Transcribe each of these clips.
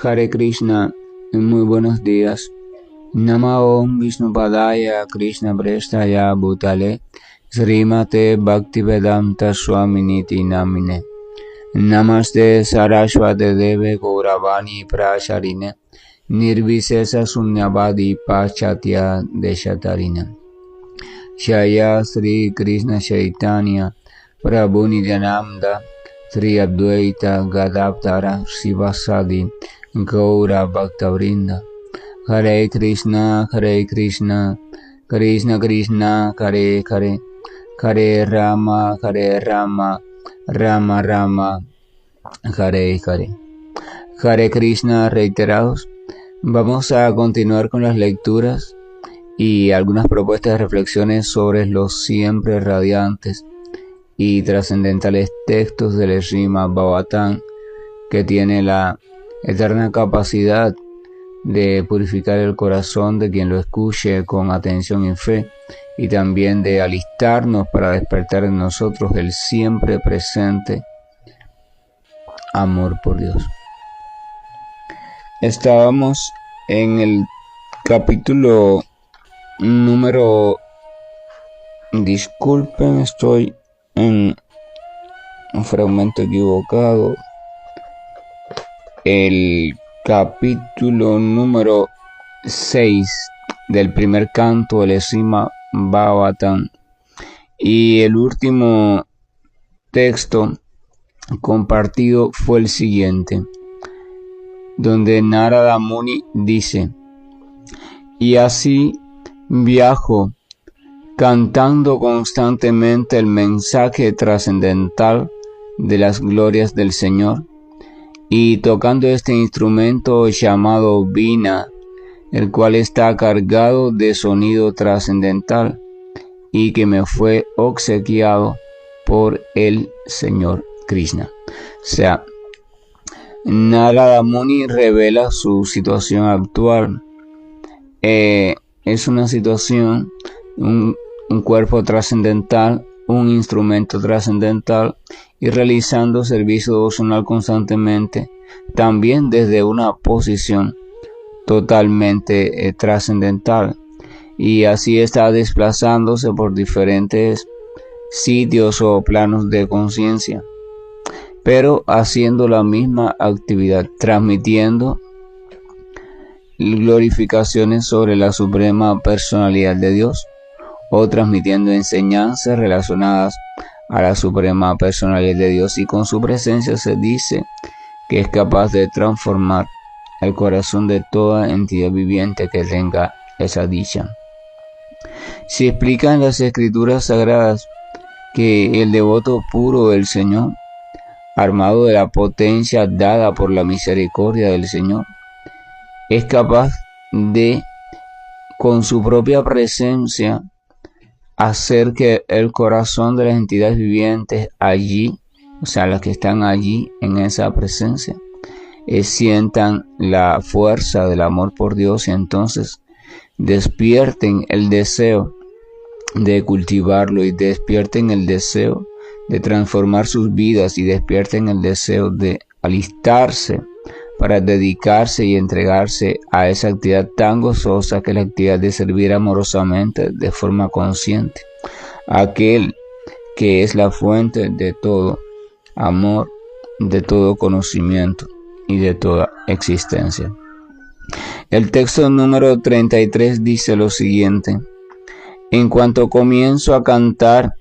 Hare Krishna, muy buenos días. Namo Vishnupadaya Krishna Prestaya Bhutale Srimate Bhaktivedanta Swaminiti Namine Namaste Saraswate Deve Gauravani Pracharine Nirvisesa Sunyavadi Pachatya Deshatarine Shaya Sri Krishna Chaitanya Prabhu Nityananda Sri Advaita Gadavdara Sivasadi Gaura Bhaktavrinda Hare Krishna, Krishna Krishna, Hare Hare, Hare Rama, Rama Rama, Hare Hare. Hare Krishna reiterados. Vamos a continuar con las lecturas y algunas propuestas de reflexiones sobre los siempre radiantes y trascendentales textos del Srimad Bhagavatam, que tiene la eterna capacidad de purificar el corazón de quien lo escuche con atención y fe, y también de alistarnos para despertar en nosotros el siempre presente amor por Dios. Estábamos en el capítulo número... Disculpen, estoy en un fragmento equivocado. El capítulo número 6 del primer canto del Srimad Bhagavatam, y el último texto compartido fue el siguiente, donde Narada Muni dice: y así viajo cantando constantemente el mensaje trascendental de las glorias del Señor, y tocando este instrumento llamado Vina, el cual está cargado de sonido trascendental y que me fue obsequiado por el Señor Krishna. O sea, Narada Muni revela su situación actual. Es una situación, un cuerpo trascendental, un instrumento trascendental, y realizando servicio devocional constantemente, también desde una posición totalmente trascendental, y así está desplazándose por diferentes sitios o planos de conciencia, pero haciendo la misma actividad, transmitiendo glorificaciones sobre la suprema personalidad de Dios, o transmitiendo enseñanzas relacionadas a la suprema personalidad de Dios, y con su presencia se dice que es capaz de transformar el corazón de toda entidad viviente que tenga esa dicha. Se explica en las escrituras sagradas que el devoto puro del Señor, armado de la potencia dada por la misericordia del Señor, es capaz de, con su propia presencia, hacer que el corazón de las entidades vivientes allí, o sea, las que están allí en esa presencia, sientan la fuerza del amor por Dios, y entonces despierten el deseo de cultivarlo, y despierten el deseo de transformar sus vidas, y despierten el deseo de alistarse para dedicarse y entregarse a esa actividad tan gozosa que es la actividad de servir amorosamente de forma consciente a aquel que es la fuente de todo amor, de todo conocimiento y de toda existencia. El texto número 33 dice lo siguiente: en cuanto comienzo a cantar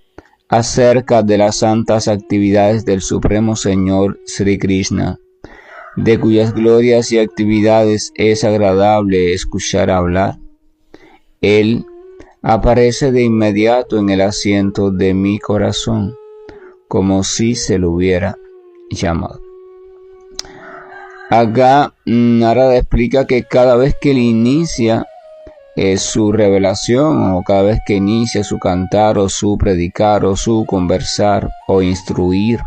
acerca de las santas actividades del Supremo Señor Sri Krishna, de cuyas glorias y actividades es agradable escuchar hablar, Él aparece de inmediato en el asiento de mi corazón, como si se lo hubiera llamado. Acá Narada explica que cada vez que él inicia su revelación, o cada vez que inicia su cantar, o su predicar, o su conversar, o instruir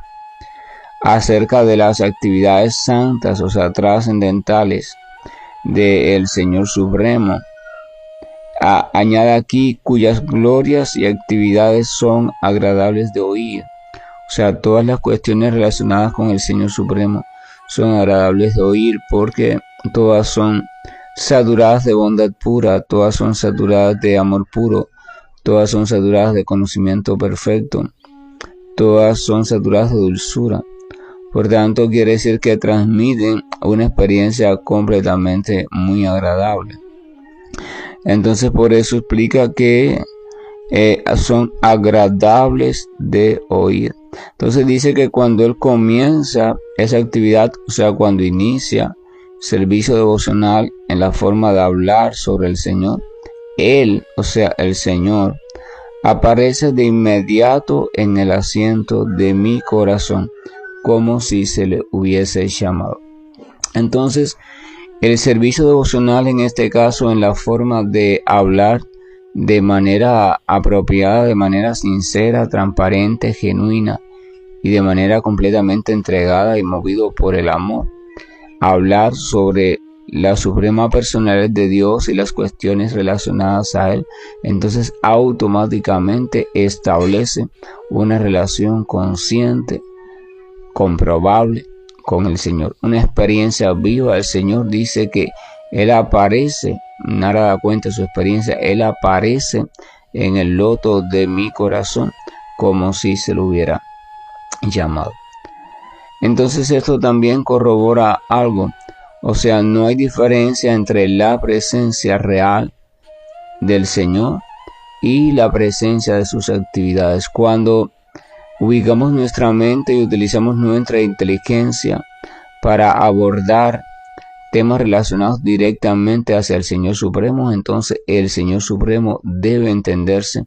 acerca de las actividades santas, o sea, trascendentales del Señor Supremo, añade aquí cuyas glorias y actividades son agradables de oír. O sea, todas las cuestiones relacionadas con el Señor Supremo son agradables de oír, porque todas son saturadas de bondad pura, todas son saturadas de amor puro, todas son saturadas de conocimiento perfecto, todas son saturadas de dulzura. Por tanto, quiere decir que transmiten una experiencia completamente muy agradable. Entonces, por eso explica que son agradables de oír. Entonces dice que cuando él comienza esa actividad, o sea, cuando inicia servicio devocional en la forma de hablar sobre el Señor, él, o sea, el Señor, aparece de inmediato en el asiento de mi corazón, como si se le hubiese llamado. Entonces, el servicio devocional en este caso, en la forma de hablar de manera apropiada, de manera sincera, transparente, genuina y de manera completamente entregada y movido por el amor. Hablar sobre la suprema personalidad de Dios y las cuestiones relacionadas a Él, entonces automáticamente establece una relación consciente, comprobable con el Señor, una experiencia viva. El Señor dice que Él aparece, nada da cuenta de su experiencia, Él aparece en el loto de mi corazón como si se lo hubiera llamado. Entonces esto también corrobora algo, o sea, no hay diferencia entre la presencia real del Señor y la presencia de sus actividades. Cuando ubicamos nuestra mente y utilizamos nuestra inteligencia para abordar temas relacionados directamente hacia el Señor Supremo, entonces el Señor Supremo debe entenderse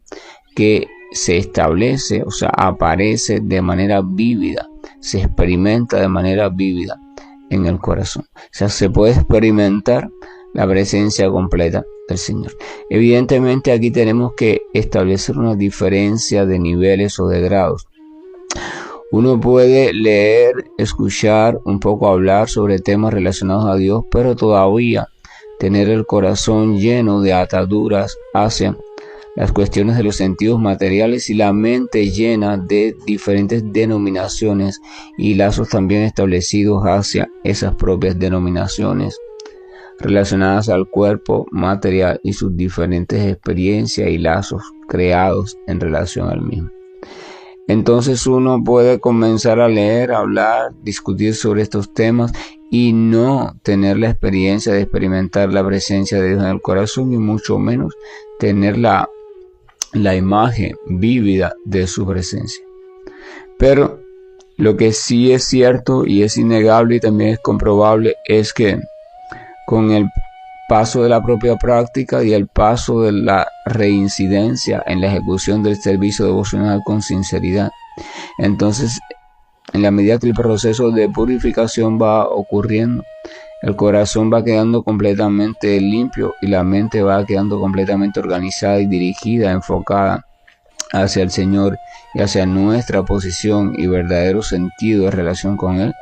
que se establece, o sea, aparece de manera vívida, se experimenta de manera vívida en el corazón. O sea, se puede experimentar la presencia completa del Señor. Evidentemente aquí tenemos que establecer una diferencia de niveles o de grados. Uno puede leer, escuchar, un poco hablar sobre temas relacionados a Dios, pero todavía tener el corazón lleno de ataduras hacia las cuestiones de los sentidos materiales y la mente llena de diferentes denominaciones y lazos también establecidos hacia esas propias denominaciones relacionadas al cuerpo material y sus diferentes experiencias y lazos creados en relación al mismo. Entonces uno puede comenzar a leer, hablar, discutir sobre estos temas y no tener la experiencia de experimentar la presencia de Dios en el corazón, y mucho menos tener la imagen vívida de su presencia. Pero lo que sí es cierto y es innegable y también es comprobable es que con el paso de la propia práctica y el paso de la reincidencia en la ejecución del servicio devocional con sinceridad, entonces en la medida que el proceso de purificación va ocurriendo, el corazón va quedando completamente limpio y la mente va quedando completamente organizada y dirigida, enfocada hacia el Señor y hacia nuestra posición y verdadero sentido de relación con Él.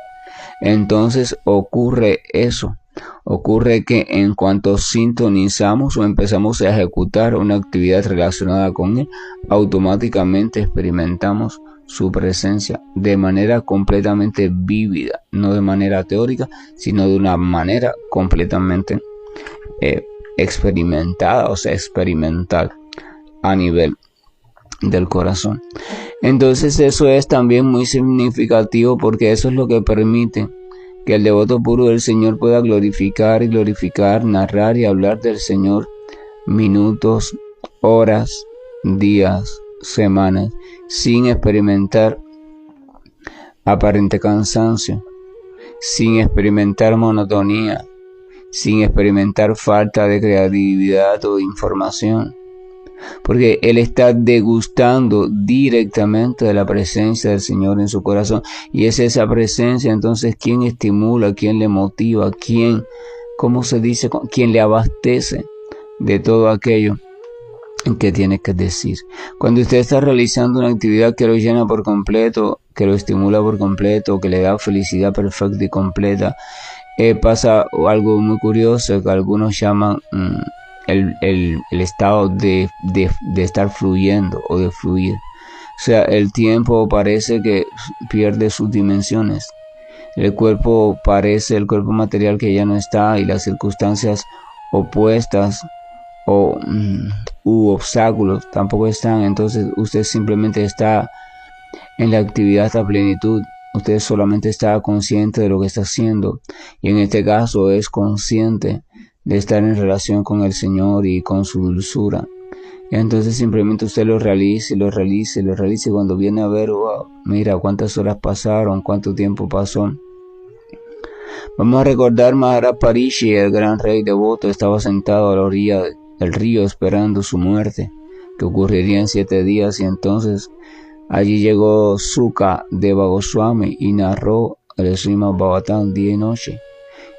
Entonces ocurre eso. Ocurre que en cuanto sintonizamos o empezamos a ejecutar una actividad relacionada con Él, automáticamente experimentamos su presencia de manera completamente vívida, no de manera teórica, sino de una manera completamente experimentada, o sea, experimental a nivel del corazón. Entonces eso es también muy significativo, porque eso es lo que permite que el devoto puro del Señor pueda glorificar y glorificar, narrar y hablar del Señor minutos, horas, días, semanas, sin experimentar aparente cansancio, sin experimentar monotonía, sin experimentar falta de creatividad o de información, porque él está degustando directamente de la presencia del Señor en su corazón, y es esa presencia entonces quien estimula, quien le motiva, quien, ¿cómo se dice?, quien le abastece de todo aquello que tiene que decir. Cuando usted está realizando una actividad que lo llena por completo, que lo estimula por completo, que le da felicidad perfecta y completa, pasa algo muy curioso que algunos llaman el estado de estar fluyendo o de fluir. O sea, el tiempo parece que pierde sus dimensiones. El cuerpo parece el cuerpo material que ya no está y las circunstancias opuestas u obstáculos tampoco están. Entonces usted simplemente está en la actividad a plenitud. Usted solamente está consciente de lo que está haciendo, y en este caso es consciente de estar en relación con el Señor y con su dulzura. Y entonces simplemente usted lo realiza y lo realiza y lo realiza, y cuando viene a ver, wow, mira cuántas horas pasaron, cuánto tiempo pasó. Vamos a recordar Maharaj Parishi, el gran rey devoto, estaba sentado a la orilla del río esperando su muerte, que ocurriría en 7 días, y entonces allí llegó Suka Deva Goswami y narró el Srimad Bhagavatam día y noche.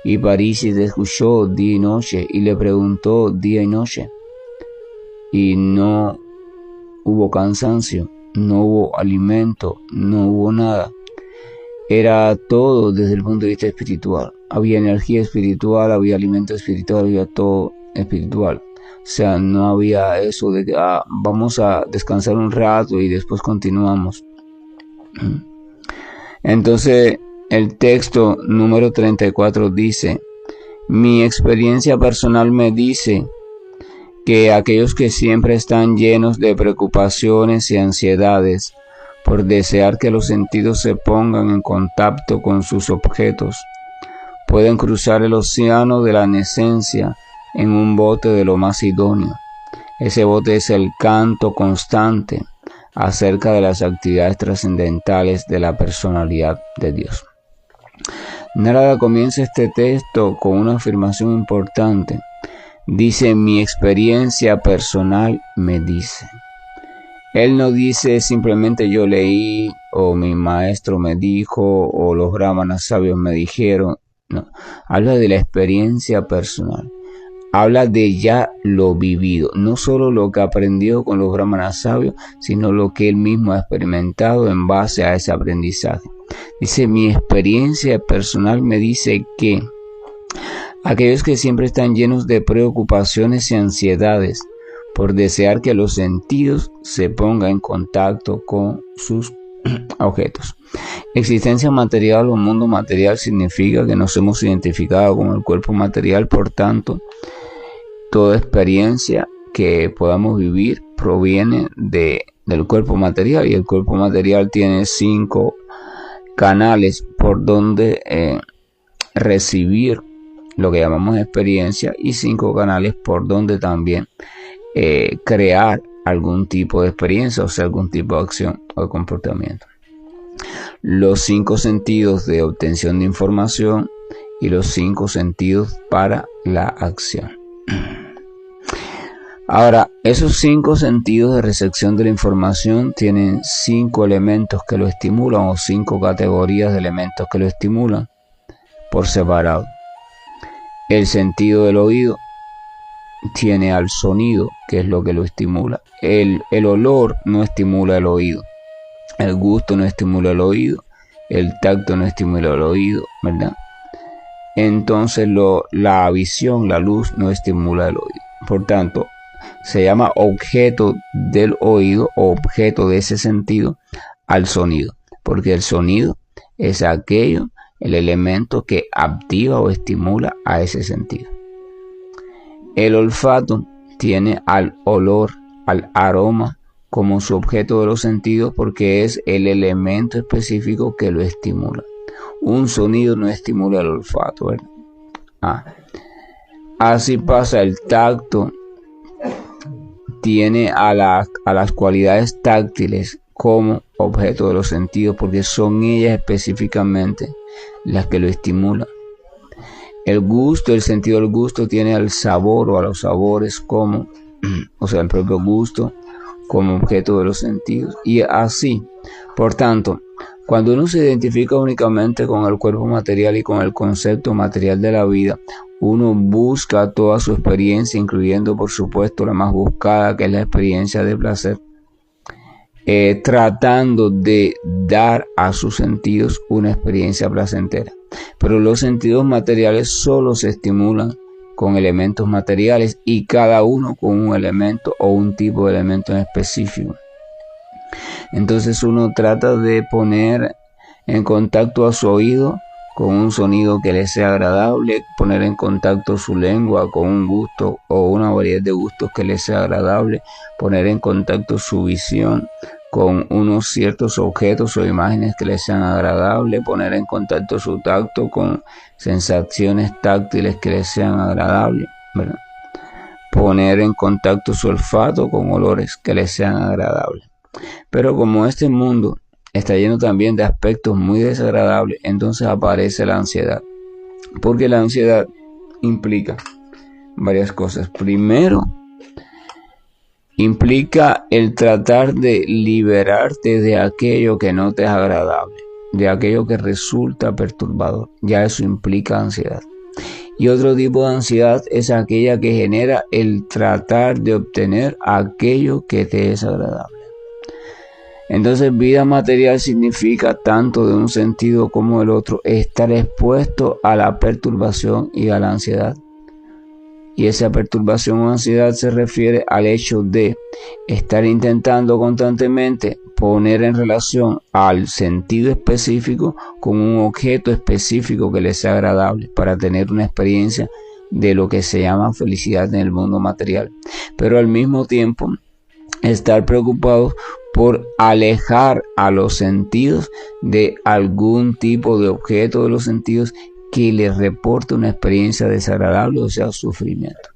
Y Parishi escuchó día y noche y le preguntó día y noche. Y no hubo cansancio, no hubo alimento, no hubo nada. Era todo desde el punto de vista espiritual. Había energía espiritual, había alimento espiritual, había todo espiritual. O sea, no había eso de que vamos a descansar un rato y después continuamos. Entonces, el texto número 34 dice: mi experiencia personal me dice que aquellos que siempre están llenos de preocupaciones y ansiedades por desear que los sentidos se pongan en contacto con sus objetos, pueden cruzar el océano de la nesencia en un bote de lo más idóneo. Ese bote es el canto constante acerca de las actividades trascendentales de la personalidad de Dios. Narada comienza este texto con una afirmación importante. Dice: mi experiencia personal me dice. Él no dice simplemente yo leí, o mi maestro me dijo, o los brahmanas sabios me dijeron. No, habla de la experiencia personal. Habla de ya lo vivido, no solo lo que aprendió con los brahmanas sabios, sino lo que él mismo ha experimentado en base a ese aprendizaje. Dice: mi experiencia personal me dice que aquellos que siempre están llenos de preocupaciones y ansiedades por desear que los sentidos se pongan en contacto con sus objetos. Existencia material o mundo material significa que nos hemos identificado con el cuerpo material, por tanto, toda experiencia que podamos vivir proviene del cuerpo material, y el cuerpo material tiene 5 canales por donde recibir lo que llamamos experiencia, y 5 canales por donde también crear algún tipo de experiencia, o sea, algún tipo de acción o de comportamiento. Los 5 sentidos de obtención de información y los 5 sentidos para la acción. Ahora, esos 5 sentidos de recepción de la información tienen 5 elementos que lo estimulan, o 5 categorías de elementos que lo estimulan por separado. El sentido del oído tiene al sonido, que es lo que lo estimula. El olor no estimula el oído. El gusto no estimula el oído. El tacto no estimula el oído, ¿verdad? Entonces la visión, la luz, no estimula el oído. Por tanto, se llama objeto del oído, o objeto de ese sentido, al sonido. Porque el sonido es aquello, el elemento que activa o estimula a ese sentido. El olfato tiene al olor, al aroma, como su objeto de los sentidos, porque es el elemento específico que lo estimula. Un sonido no estimula el olfato, ¿verdad? Así pasa el tacto. Tiene a las cualidades táctiles como objeto de los sentidos, porque son ellas específicamente las que lo estimulan. El gusto, el sentido del gusto, tiene al sabor o a los sabores como, o sea, el propio gusto como objeto de los sentidos, y así. Por tanto, cuando uno se identifica únicamente con el cuerpo material y con el concepto material de la vida, uno busca toda su experiencia, incluyendo por supuesto la más buscada, que es la experiencia de placer, tratando de dar a sus sentidos una experiencia placentera. Pero los sentidos materiales solo se estimulan con elementos materiales, y cada uno con un elemento o un tipo de elemento en específico. Entonces uno trata de poner en contacto a su oído con un sonido que le sea agradable, poner en contacto su lengua con un gusto o una variedad de gustos que le sea agradable, poner en contacto su visión con unos ciertos objetos o imágenes que le sean agradables, poner en contacto su tacto con sensaciones táctiles que le sean agradables, ¿verdad? Poner en contacto su olfato con olores que le sean agradables. Pero como este mundo está lleno también de aspectos muy desagradables, entonces aparece la ansiedad. Porque la ansiedad implica varias cosas. Primero, implica el tratar de liberarte de aquello que no te es agradable, de aquello que resulta perturbador. Ya eso implica ansiedad. Y otro tipo de ansiedad es aquella que genera el tratar de obtener aquello que te es agradable. Entonces, vida material significa, tanto de un sentido como del otro, estar expuesto a la perturbación y a la ansiedad. Y esa perturbación o ansiedad se refiere al hecho de estar intentando constantemente poner en relación al sentido específico con un objeto específico que le sea agradable para tener una experiencia de lo que se llama felicidad en el mundo material. Pero al mismo tiempo estar preocupados por alejar a los sentidos de algún tipo de objeto de los sentidos que les reporte una experiencia desagradable, o sea, sufrimiento.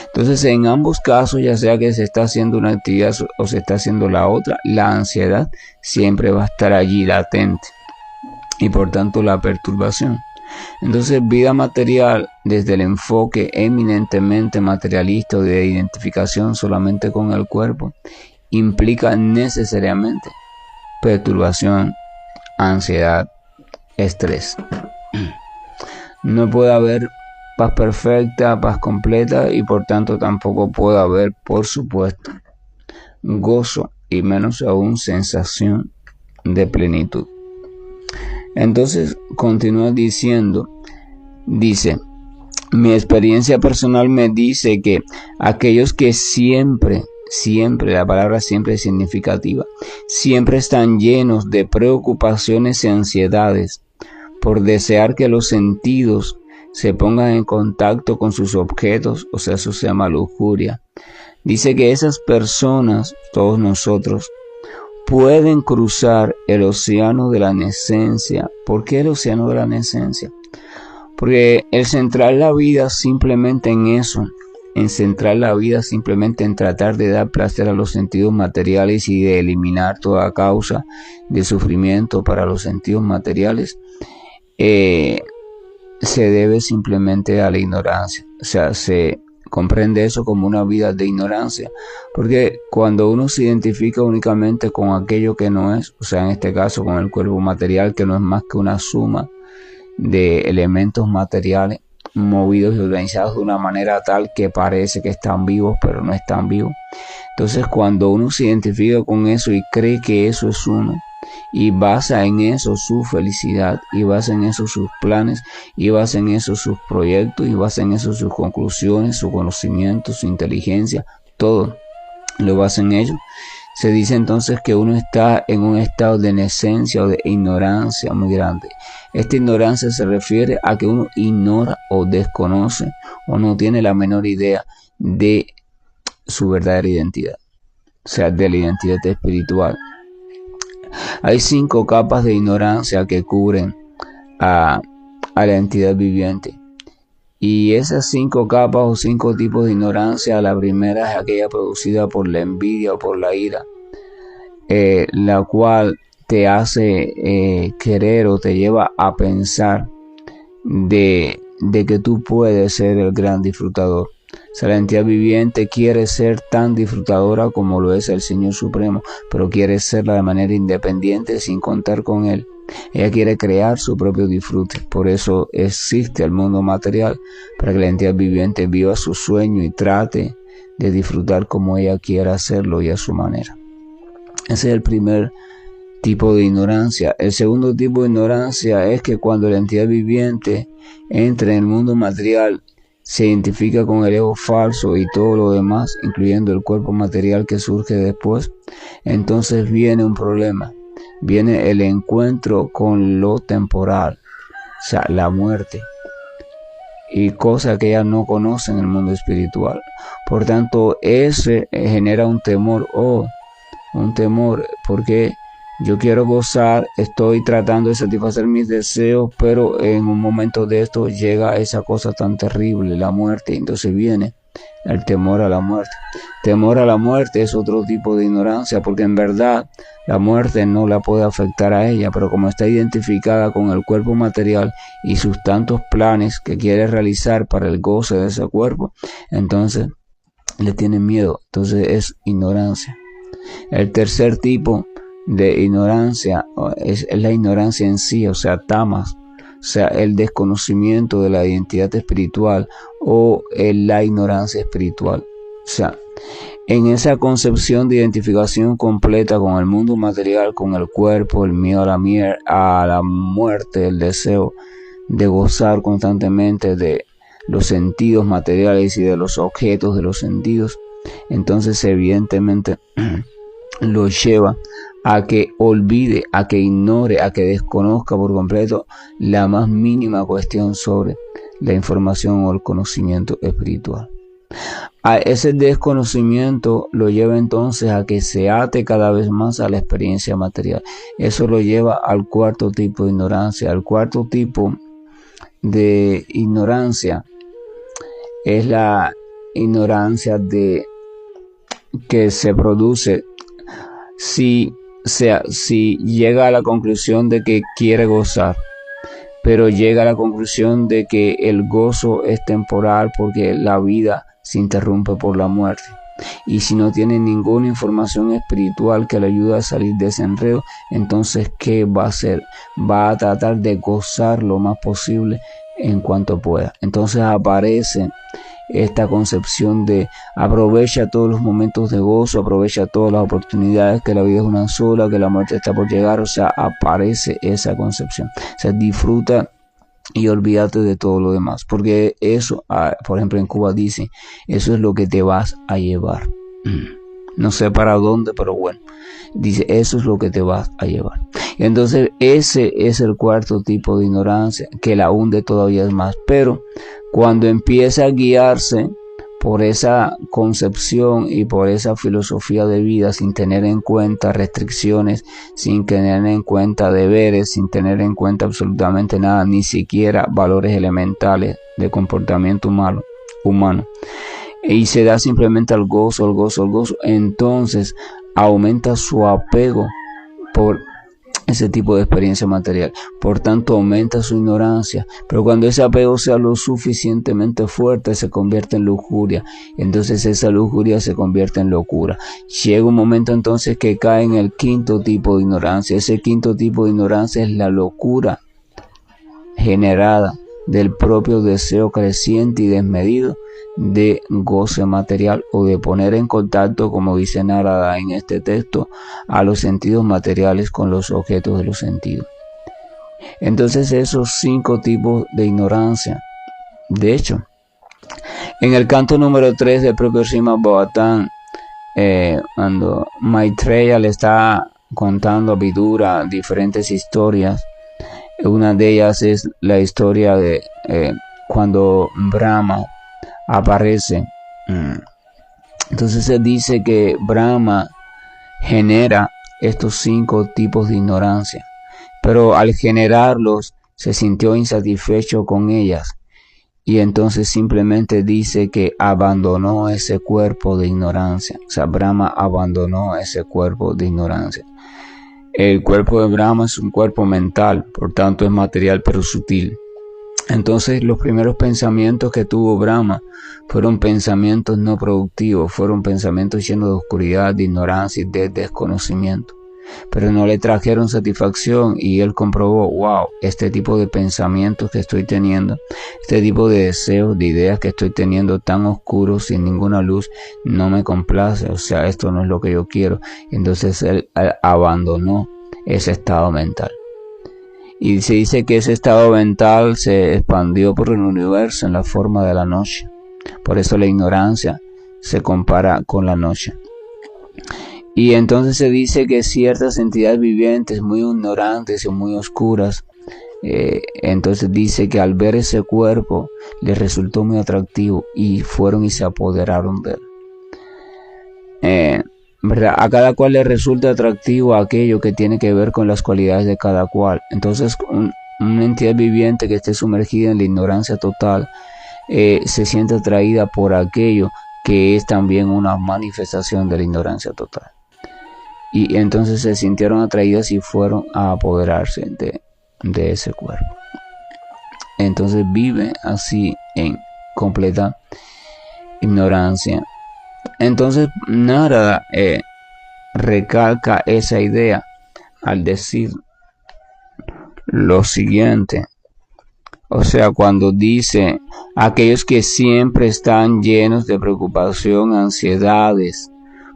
Entonces, en ambos casos, ya sea que se está haciendo una actividad o se está haciendo la otra, la ansiedad siempre va a estar allí latente y por tanto la perturbación. Entonces, vida material, desde el enfoque eminentemente materialista o de identificación solamente con el cuerpo, implica necesariamente perturbación, ansiedad, estrés. No puede haber paz perfecta, paz completa, y por tanto tampoco puede haber, por supuesto, gozo y menos aún sensación de plenitud. Entonces continúa diciendo, dice, mi experiencia personal me dice que aquellos que siempre, la palabra siempre es significativa, siempre están llenos de preocupaciones y ansiedades por desear que los sentidos se pongan en contacto con sus objetos, o sea, eso se llama lujuria. Dice que esas personas, todos nosotros, pueden cruzar el océano de la nesencia. ¿Por qué el océano de la nesencia? Porque el centrar la vida simplemente en eso, en centrar la vida simplemente en tratar de dar placer a los sentidos materiales y de eliminar toda causa de sufrimiento para los sentidos materiales, se debe simplemente a la ignorancia. O sea, se comprende eso como una vida de ignorancia, porque cuando uno se identifica únicamente con aquello que no es, o sea, en este caso con el cuerpo material, que no es más que una suma de elementos materiales movidos y organizados de una manera tal que parece que están vivos pero no están vivos. Entonces, cuando uno se identifica con eso y cree que eso es uno, y basa en eso su felicidad, y basa en eso sus planes, y basa en eso sus proyectos, y basa en eso sus conclusiones, su conocimiento, su inteligencia, todo lo basa en ello, se dice entonces que uno está en un estado de nesencia o de ignorancia muy grande. Esta ignorancia se refiere a que uno ignora o desconoce o no tiene la menor idea de su verdadera identidad, o sea, de la identidad espiritual. Hay 5 capas de ignorancia que cubren a la entidad viviente. Y esas 5 capas o 5 tipos de ignorancia, la primera es aquella producida por la envidia o por la ira, la cual te hace querer o te lleva a pensar de que tú puedes ser el gran disfrutador. O sea, la entidad viviente quiere ser tan disfrutadora como lo es el Señor Supremo, pero quiere serla de manera independiente sin contar con Él. Ella quiere crear su propio disfrute. Por eso existe el mundo material, para que la entidad viviente viva su sueño y trate de disfrutar como ella quiera hacerlo y a su manera. Ese es el primer tipo de ignorancia. El segundo tipo de ignorancia es que cuando la entidad viviente entra en el mundo material, se identifica con el ego falso y todo lo demás, incluyendo el cuerpo material que surge después, entonces viene un problema. Viene el encuentro con lo temporal, sea, la muerte, y cosas que ellas no conocen en el mundo espiritual. Por tanto, ese genera un temor, porque yo quiero gozar, estoy tratando de satisfacer mis deseos, pero en un momento de esto llega esa cosa tan terrible, la muerte. Entonces viene el temor a la muerte. Temor a la muerte es otro tipo de ignorancia, porque en verdad la muerte no la puede afectar a ella, pero como está identificada con el cuerpo material y sus tantos planes que quiere realizar para el goce de ese cuerpo, entonces le tiene miedo. Entonces es ignorancia. El tercer tipo de ignorancia es la ignorancia en sí, o sea, tamas, o sea, el desconocimiento de la identidad espiritual o la ignorancia espiritual. O sea, en esa concepción de identificación completa con el mundo material, con el cuerpo, el miedo a la muerte, el deseo de gozar constantemente de los sentidos materiales y de los objetos de los sentidos, entonces evidentemente lo lleva a que olvide, a que ignore, a que desconozca por completo la más mínima cuestión sobre la información o el conocimiento espiritual. A ese desconocimiento lo lleva entonces a que se ate cada vez más a la experiencia material. Eso lo lleva al cuarto tipo de ignorancia. El cuarto tipo de ignorancia es la ignorancia que se produce si llega a la conclusión de que quiere gozar, pero llega a la conclusión de que el gozo es temporal porque la vida se interrumpe por la muerte. Y si no tiene ninguna información espiritual que le ayude a salir de ese enredo, entonces ¿qué va a hacer? Va a tratar de gozar lo más posible en cuanto pueda. Entonces aparece esta concepción de aprovecha todos los momentos de gozo, aprovecha todas las oportunidades, que la vida es una sola, que la muerte está por llegar. O sea, aparece esa concepción. O sea, disfruta y olvídate de todo lo demás, porque eso, por ejemplo en Cuba dice, eso es lo que te vas a llevar. No sé para dónde, pero bueno, dice, eso es lo que te vas a llevar. Entonces ese es el cuarto tipo de ignorancia, que la hunde todavía más. Pero cuando empieza a guiarse por esa concepción y por esa filosofía de vida, sin tener en cuenta restricciones, sin tener en cuenta deberes, sin tener en cuenta absolutamente nada, ni siquiera valores elementales de comportamiento humano, y se da simplemente al gozo, entonces aumenta su apego por ese tipo de experiencia material. Por tanto, aumenta su ignorancia. Pero cuando ese apego sea lo suficientemente fuerte, se convierte en lujuria. Entonces esa lujuria se convierte en locura. Llega un momento entonces que cae en el quinto tipo de ignorancia. Ese quinto tipo de ignorancia es la locura generada del propio deseo creciente y desmedido de goce material, o de poner en contacto, como dice Narada en este texto, a los sentidos materiales con los objetos de los sentidos. Entonces esos 5 tipos de ignorancia, de hecho, en el canto número 3 del propio Srimad Bhagavatam, cuando Maitreya le está contando a Vidura diferentes historias, una de ellas es la historia de cuando Brahma aparece. Entonces se dice que Brahma genera estos 5 tipos de ignorancia, pero al generarlos se sintió insatisfecho con ellas, y entonces simplemente dice que abandonó ese cuerpo de ignorancia. O sea, Brahma abandonó ese cuerpo de ignorancia. El cuerpo de Brahma es un cuerpo mental, por tanto es material pero sutil. Entonces los primeros pensamientos que tuvo Brahma fueron pensamientos no productivos, fueron pensamientos llenos de oscuridad, de ignorancia y de desconocimiento. Pero no le trajeron satisfacción, y él comprobó, wow, este tipo de pensamientos que estoy teniendo, este tipo de deseos, de ideas que estoy teniendo tan oscuros, sin ninguna luz, no me complace. O sea, esto no es lo que yo quiero. Entonces él abandonó ese estado mental. Y se dice que ese estado mental se expandió por el universo en la forma de la noche. Por eso la ignorancia se compara con la noche. Y entonces se dice que ciertas entidades vivientes muy ignorantes y muy oscuras Entonces dice que al ver ese cuerpo les resultó muy atractivo y fueron y se apoderaron de él. ¿Verdad? A cada cual le resulta atractivo aquello que tiene que ver con las cualidades de cada cual. Entonces una entidad viviente que esté sumergida en la ignorancia total se siente atraída por aquello que es también una manifestación de la ignorancia total. Y entonces se sintieron atraídas y fueron a apoderarse de ese cuerpo. Entonces vive así en completa ignorancia. Entonces Narada recalca esa idea al decir lo siguiente. O sea, cuando dice aquellos que siempre están llenos de preocupación, ansiedades,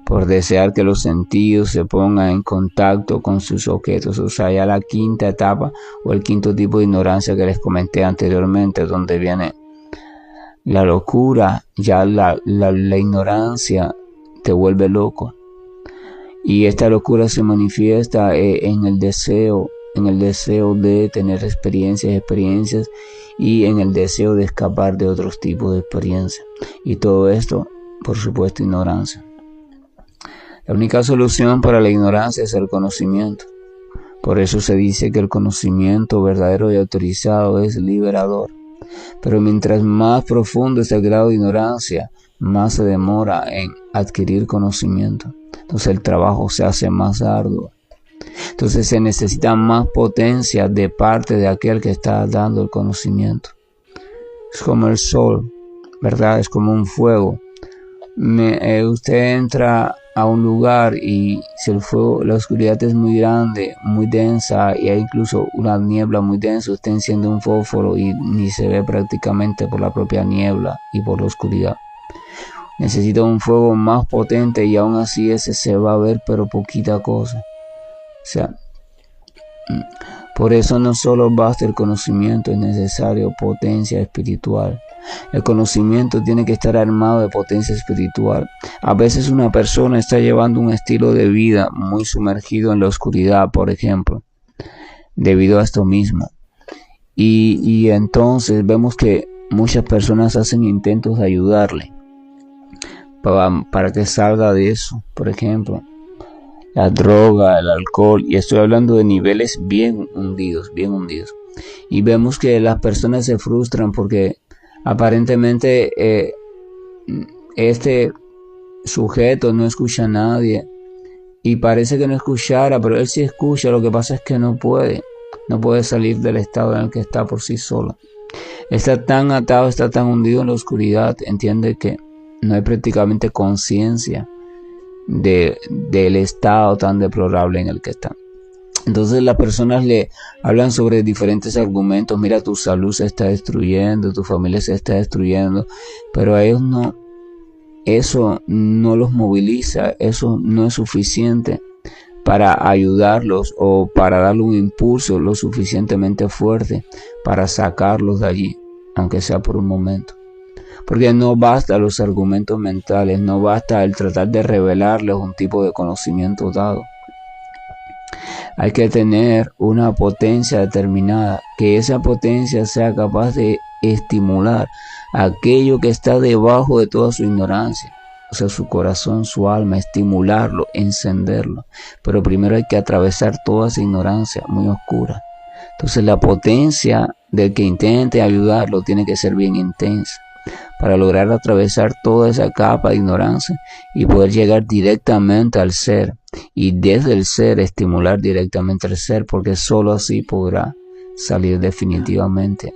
por desear que los sentidos se pongan en contacto con sus objetos. O sea, ya la quinta etapa o el quinto tipo de ignorancia que les comenté anteriormente, donde viene la locura, ya la ignorancia te vuelve loco. Y esta locura se manifiesta en el deseo de tener experiencias y en el deseo de escapar de otros tipos de experiencias. Y todo esto, por supuesto, ignorancia. La única solución para la ignorancia es el conocimiento. Por eso se dice que el conocimiento verdadero y autorizado es liberador. Pero mientras más profundo es el grado de ignorancia, más se demora en adquirir conocimiento. Entonces el trabajo se hace más arduo. Entonces se necesita más potencia de parte de aquel que está dando el conocimiento. Es como el sol, ¿verdad? Es como un fuego. Usted entra a un lugar y si el fuego, la oscuridad es muy grande, muy densa y hay incluso una niebla muy densa, usted enciende un fósforo y ni se ve prácticamente por la propia niebla y por la oscuridad. Necesita un fuego más potente y aún así ese se va a ver pero poquita cosa. O sea, por eso no solo basta el conocimiento, es necesario potencia espiritual. El conocimiento tiene que estar armado de potencia espiritual. A veces una persona está llevando un estilo de vida muy sumergido en la oscuridad, por ejemplo, debido a esto mismo. Y entonces vemos que muchas personas hacen intentos de ayudarle para que salga de eso. Por ejemplo, la droga, el alcohol, y estoy hablando de niveles bien hundidos. Y vemos que las personas se frustran porque aparentemente este sujeto no escucha a nadie y parece que no escuchara, pero él sí escucha. Lo que pasa es que no puede salir del estado en el que está por sí solo. Está tan atado, está tan hundido en la oscuridad, entiende que no hay prácticamente conciencia del estado tan deplorable en el que está. Entonces las personas le hablan sobre diferentes argumentos. Mira, tu salud se está destruyendo, tu familia se está destruyendo, pero a ellos no, eso no los moviliza, eso no es suficiente para ayudarlos o para darle un impulso lo suficientemente fuerte para sacarlos de allí, aunque sea por un momento. Porque no basta los argumentos mentales, no basta el tratar de revelarles un tipo de conocimiento dado. Hay que tener una potencia determinada, que esa potencia sea capaz de estimular aquello que está debajo de toda su ignorancia. O sea, su corazón, su alma, estimularlo, encenderlo. Pero primero hay que atravesar toda esa ignorancia muy oscura. Entonces la potencia del que intente ayudarlo tiene que ser bien intensa, para lograr atravesar toda esa capa de ignorancia y poder llegar directamente al ser, y desde el ser estimular directamente al ser, porque solo así podrá salir definitivamente.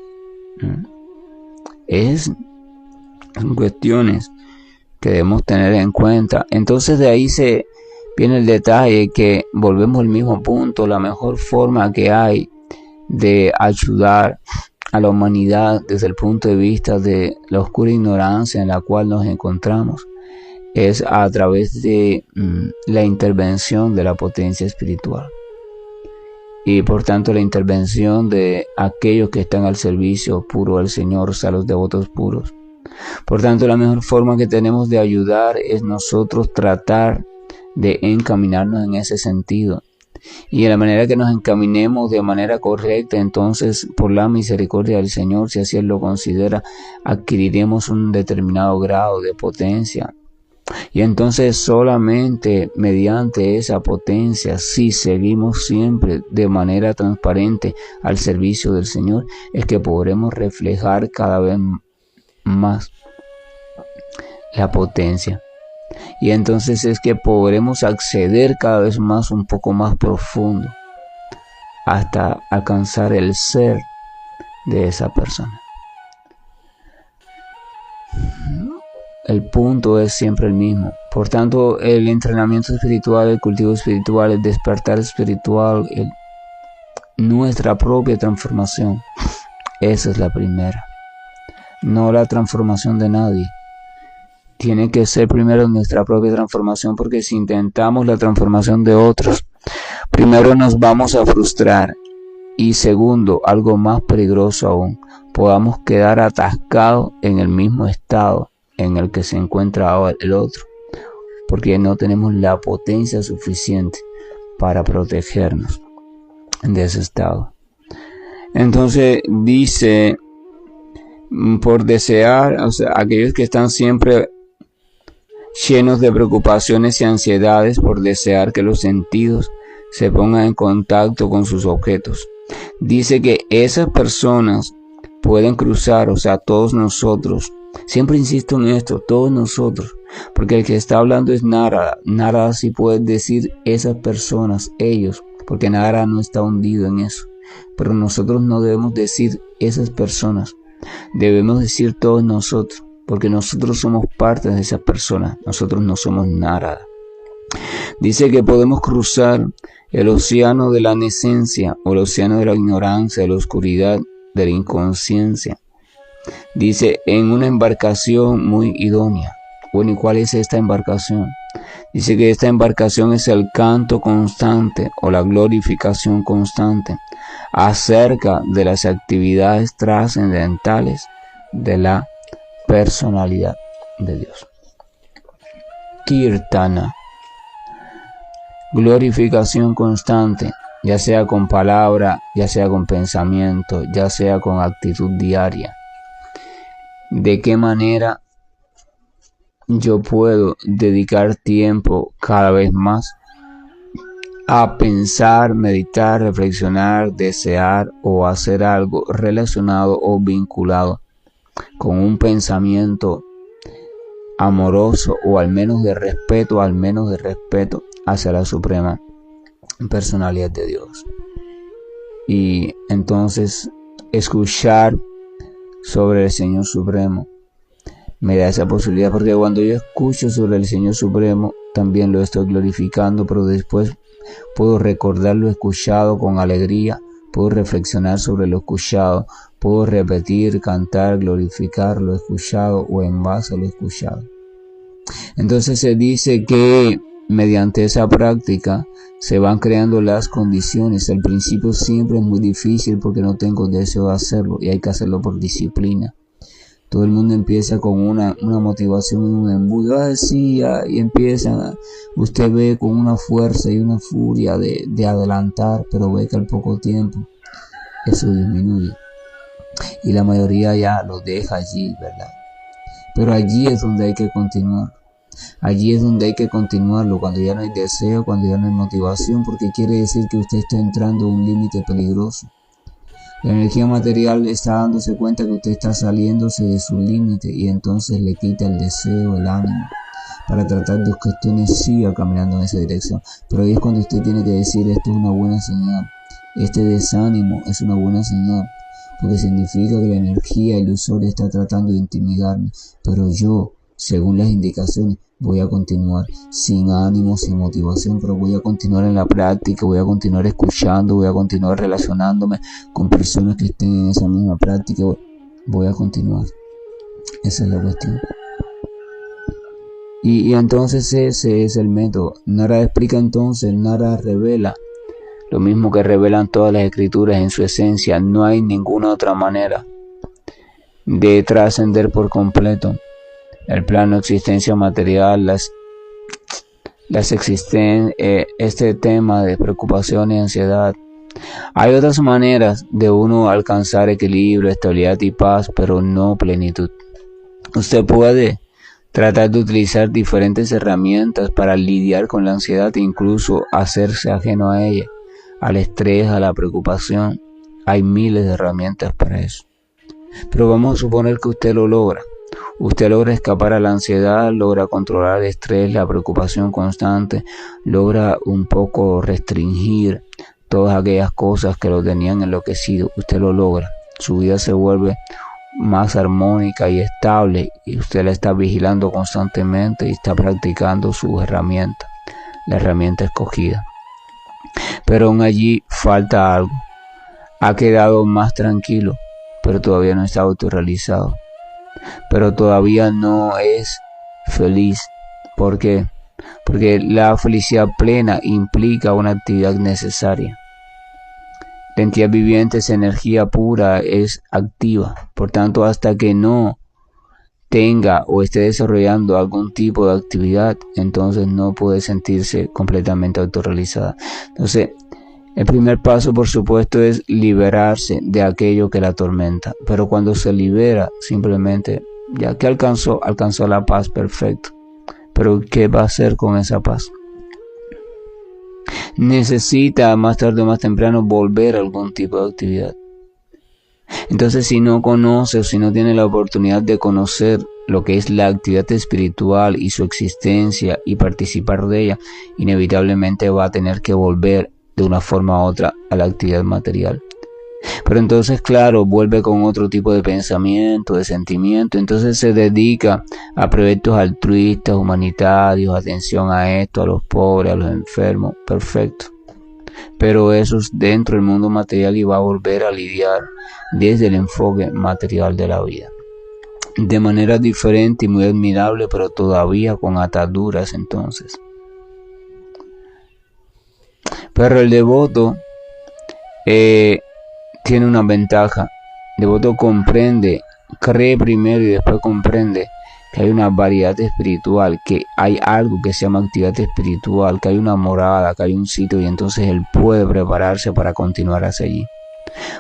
Son cuestiones que debemos tener en cuenta. Entonces de ahí se viene el detalle que volvemos al mismo punto. La mejor forma que hay de ayudar a la humanidad desde el punto de vista de la oscura ignorancia en la cual nos encontramos es a través de la intervención de la potencia espiritual y por tanto la intervención de aquellos que están al servicio puro del Señor, o sea, los devotos puros. Por tanto, la mejor forma que tenemos de ayudar es nosotros tratar de encaminarnos en ese sentido, Y en la manera que nos encaminemos de manera correcta, entonces por la misericordia del Señor, si así Él lo considera, adquiriremos un determinado grado de potencia. Y entonces solamente mediante esa potencia, si seguimos siempre de manera transparente al servicio del Señor, es que podremos reflejar cada vez más la potencia. Y entonces es que podremos acceder cada vez más, un poco más profundo, hasta alcanzar el ser de esa persona. El punto es siempre el mismo. Por tanto, el entrenamiento espiritual, el cultivo espiritual, el despertar espiritual, nuestra propia transformación, esa es la primera. No la transformación de nadie. Tiene que ser primero nuestra propia transformación, porque si intentamos la transformación de otros, primero nos vamos a frustrar y segundo, algo más peligroso aún, podamos quedar atascados en el mismo estado en el que se encuentra ahora el otro, porque no tenemos la potencia suficiente para protegernos de ese estado. Entonces dice, por desear, o sea, aquellos que están siempre llenos de preocupaciones y ansiedades por desear que los sentidos se pongan en contacto con sus objetos. Dice que esas personas pueden cruzar, o sea, todos nosotros. Siempre insisto en esto, todos nosotros, porque el que está hablando es Narada. Narada sí puede decir esas personas, ellos, porque Narada no está hundido en eso. Pero nosotros no debemos decir esas personas, debemos decir todos nosotros, porque nosotros somos parte de esas personas, nosotros no somos Narada. Dice que podemos cruzar el océano de la nesencia o el océano de la ignorancia, de la oscuridad, de la inconsciencia. Dice, en una embarcación muy idónea. Bueno, ¿y cuál es esta embarcación? Dice que esta embarcación es el canto constante o la glorificación constante acerca de las actividades trascendentales de la personalidad de Dios. Kirtana, glorificación constante, ya sea con palabra, ya sea con pensamiento, ya sea con actitud diaria. ¿De qué manera yo puedo dedicar tiempo cada vez más a pensar, meditar, reflexionar, desear o hacer algo relacionado o vinculado con un pensamiento amoroso o al menos de respeto hacia la suprema personalidad de Dios? Y entonces escuchar sobre el Señor Supremo me da esa posibilidad, porque cuando yo escucho sobre el Señor Supremo también lo estoy glorificando, pero después puedo recordar lo escuchado con alegría, puedo reflexionar sobre lo escuchado, puedo repetir, cantar, glorificar lo escuchado o en base a lo escuchado. Entonces se dice que mediante esa práctica se van creando las condiciones. Al principio siempre es muy difícil porque no tengo deseo de hacerlo y hay que hacerlo por disciplina. Todo el mundo empieza con una motivación y un embudo, y empieza, usted ve con una fuerza y una furia de adelantar, pero ve que al poco tiempo eso disminuye y la mayoría ya lo deja allí, ¿verdad? Pero allí es donde hay que continuar. Allí es donde hay que continuarlo, cuando ya no hay deseo, cuando ya no hay motivación, porque quiere decir que usted está entrando a un límite peligroso. La energía material está dándose cuenta que usted está saliéndose de su límite y entonces le quita el deseo, el ánimo, para tratar de que usted no siga caminando en esa dirección. Pero ahí es cuando usted tiene que decir, esto es una buena señal, este desánimo es una buena señal, porque significa que la energía ilusoria está tratando de intimidarme, pero yo, según las indicaciones, voy a continuar sin ánimo, sin motivación, pero voy a continuar en la práctica, voy a continuar escuchando, voy a continuar relacionándome con personas que estén en esa misma práctica, voy a continuar. Esa es la cuestión. Y entonces ese es el método. Narada explica entonces, Narada revela lo mismo que revelan todas las escrituras en su esencia. No hay ninguna otra manera de trascender por completo el plano de existencia material, este tema de preocupación y ansiedad. Hay otras maneras de uno alcanzar equilibrio, estabilidad y paz, pero no plenitud. Usted puede tratar de utilizar diferentes herramientas para lidiar con la ansiedad e incluso hacerse ajeno a ella, al estrés, a la preocupación. Hay miles de herramientas para eso. Pero vamos a suponer que usted lo logra. Usted logra escapar a la ansiedad, logra controlar el estrés, la preocupación constante, logra un poco restringir todas aquellas cosas que lo tenían enloquecido. Usted lo logra. Su vida se vuelve más armónica y estable y usted la está vigilando constantemente y está practicando su herramienta, la herramienta escogida. Pero aún allí falta algo. Ha quedado más tranquilo, pero todavía no está autorrealizado. Pero todavía no es feliz. ¿Por qué? Porque la felicidad plena implica una actividad necesaria. La entidad viviente es energía pura, es activa. Por tanto, hasta que no tenga o esté desarrollando algún tipo de actividad, entonces no puede sentirse completamente autorrealizada. Entonces, el primer paso, por supuesto, es liberarse de aquello que la atormenta. Pero cuando se libera, simplemente, ya que alcanzó la paz, perfecto. Pero ¿qué va a hacer con esa paz? Necesita más tarde o más temprano volver a algún tipo de actividad. Entonces, si no conoce o si no tiene la oportunidad de conocer lo que es la actividad espiritual y su existencia y participar de ella, inevitablemente va a tener que volver de una forma u otra a la actividad material. Pero entonces, claro, vuelve con otro tipo de pensamiento, de sentimiento. Entonces se dedica a proyectos altruistas, humanitarios, atención a esto, a los pobres, a los enfermos. Perfecto. Pero eso es dentro del mundo material y va a volver a lidiar desde el enfoque material de la vida. De manera diferente y muy admirable, pero todavía con ataduras entonces. Pero el devoto tiene una ventaja. El devoto comprende, cree primero y después comprende que hay una variedad espiritual, que hay algo que se llama actividad espiritual, que hay una morada, que hay un sitio y entonces él puede prepararse para continuar hacia allí.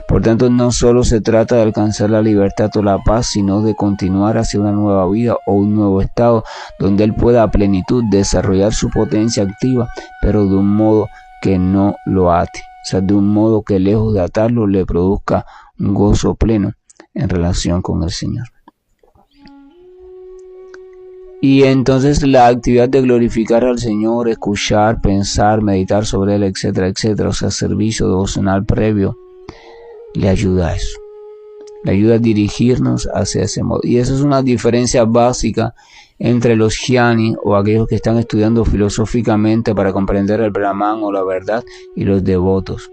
Por tanto, no solo se trata de alcanzar la libertad o la paz, sino de continuar hacia una nueva vida o un nuevo estado donde él pueda a plenitud desarrollar su potencia activa, pero de un modo que no lo ate, o sea, de un modo que lejos de atarlo le produzca un gozo pleno en relación con el Señor. Y entonces la actividad de glorificar al Señor, escuchar, pensar, meditar sobre Él, etcétera, etcétera, o sea, servicio devocional previo, le ayuda a eso. Le ayuda a dirigirnos hacia ese modo. Y esa es una diferencia básica entre los jnani o aquellos que están estudiando filosóficamente para comprender el Brahman o la verdad y los devotos.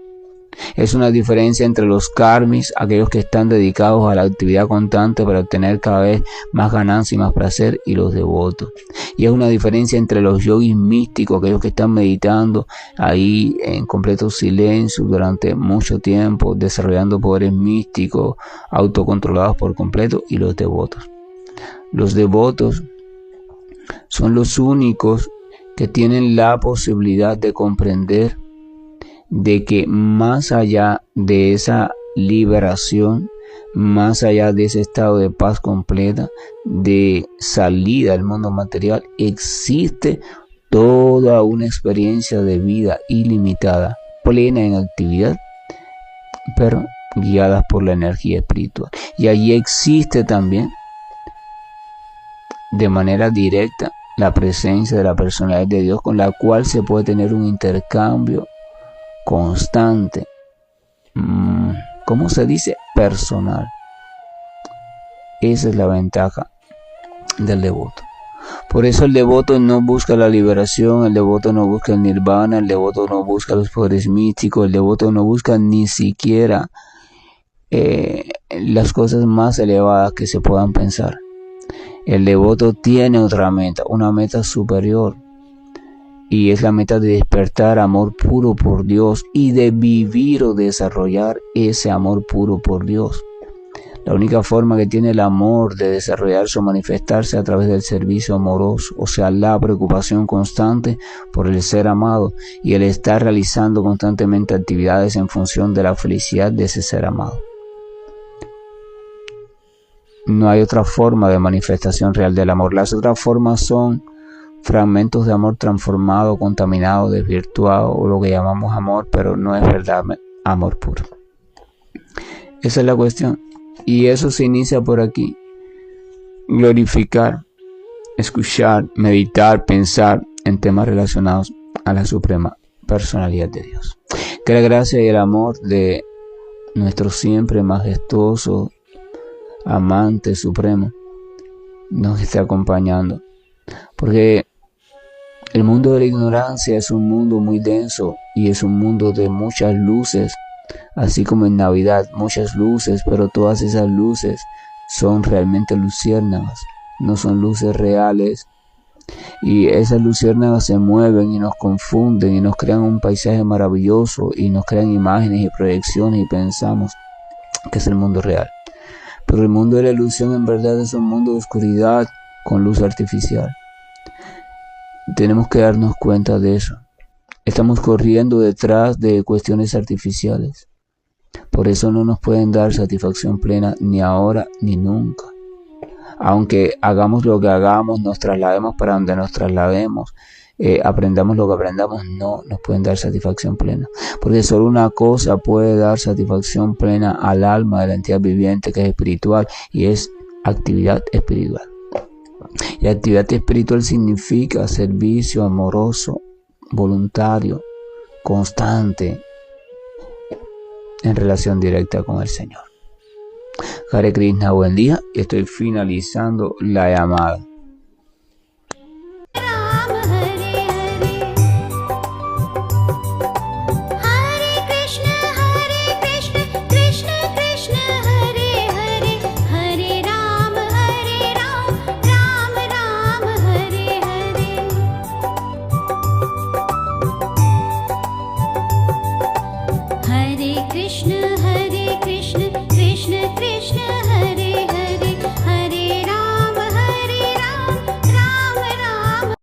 Es una diferencia entre los karmis, aquellos que están dedicados a la actividad constante para obtener cada vez más ganancia y más placer, y los devotos. Y es una diferencia entre los yogis místicos, aquellos que están meditando ahí en completo silencio durante mucho tiempo, desarrollando poderes místicos, autocontrolados por completo, y los devotos. Los devotos son los únicos que tienen la posibilidad de comprender de que más allá de esa liberación, más allá de ese estado de paz completa, de salida del mundo material, existe toda una experiencia de vida ilimitada, plena en actividad, pero guiadas por la energía espiritual. Y allí existe también, de manera directa, la presencia de la personalidad de Dios, con la cual se puede tener un intercambio constante, ¿cómo se dice? Personal. Esa es la ventaja del devoto. Por eso el devoto no busca la liberación, el devoto no busca el nirvana, el devoto no busca los poderes místicos, el devoto no busca ni siquiera las cosas más elevadas que se puedan pensar. El devoto tiene otra meta, una meta superior. Y es la meta de despertar amor puro por Dios y de vivir o desarrollar ese amor puro por Dios. La única forma que tiene el amor de desarrollarse o manifestarse a través del servicio amoroso, o sea, la preocupación constante por el ser amado y el estar realizando constantemente actividades en función de la felicidad de ese ser amado. No hay otra forma de manifestación real del amor. Las otras formas son fragmentos de amor transformado, contaminado, desvirtuado, o lo que llamamos amor, pero no es verdad amor puro. Esa es la cuestión. Y eso se inicia por aquí. Glorificar, escuchar, meditar, pensar en temas relacionados a la suprema personalidad de Dios. Que la gracia y el amor de nuestro siempre majestuoso amante supremo nos esté acompañando. Porque el mundo de la ignorancia es un mundo muy denso y es un mundo de muchas luces. Así como en Navidad, muchas luces, pero todas esas luces son realmente luciérnagas, no son luces reales. Y esas luciérnagas se mueven y nos confunden y nos crean un paisaje maravilloso y nos crean imágenes y proyecciones y pensamos que es el mundo real. Pero el mundo de la ilusión en verdad es un mundo de oscuridad con luz artificial. Tenemos que darnos cuenta de eso. Estamos corriendo detrás de cuestiones artificiales. Por eso no nos pueden dar satisfacción plena ni ahora ni nunca. Aunque hagamos lo que hagamos, nos traslademos para donde nos traslademos, aprendamos lo que aprendamos, no nos pueden dar satisfacción plena. Porque solo una cosa puede dar satisfacción plena al alma de la entidad viviente, que es espiritual, y es actividad espiritual. Y actividad espiritual significa servicio amoroso, voluntario, constante, en relación directa con el Señor. Hare Krishna, buen día, y estoy finalizando la llamada.